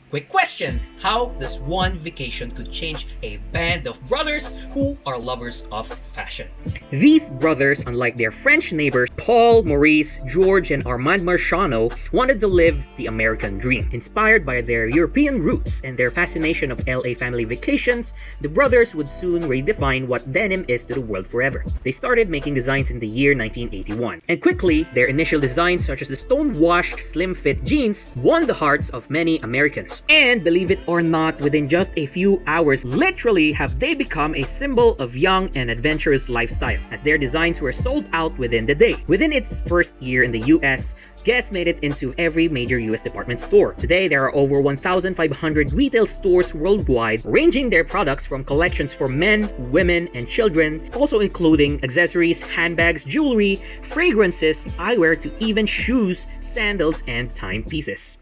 Quick question, how does one vacation could change a band of brothers who are lovers of fashion? These brothers, unlike their French neighbors Paul, Maurice, George, and Armand Marciano, wanted to live the American dream. Inspired by their European roots and their fascination of LA family vacations, the brothers would soon redefine what denim is to the world forever. They started making designs in the year 1981, and quickly, their initial designs such as the stone-washed slim-fit jeans won the hearts of many Americans. And believe it or not, within just a few hours, literally have they become a symbol of young and adventurous lifestyle, as their designs were sold out within the day. Within its first year in the US, Guess made it into every major US department store. Today, there are over 1,500 retail stores worldwide, ranging their products from collections for men, women, and children, also including accessories, handbags, jewelry, fragrances, eyewear, to even shoes, sandals, and timepieces.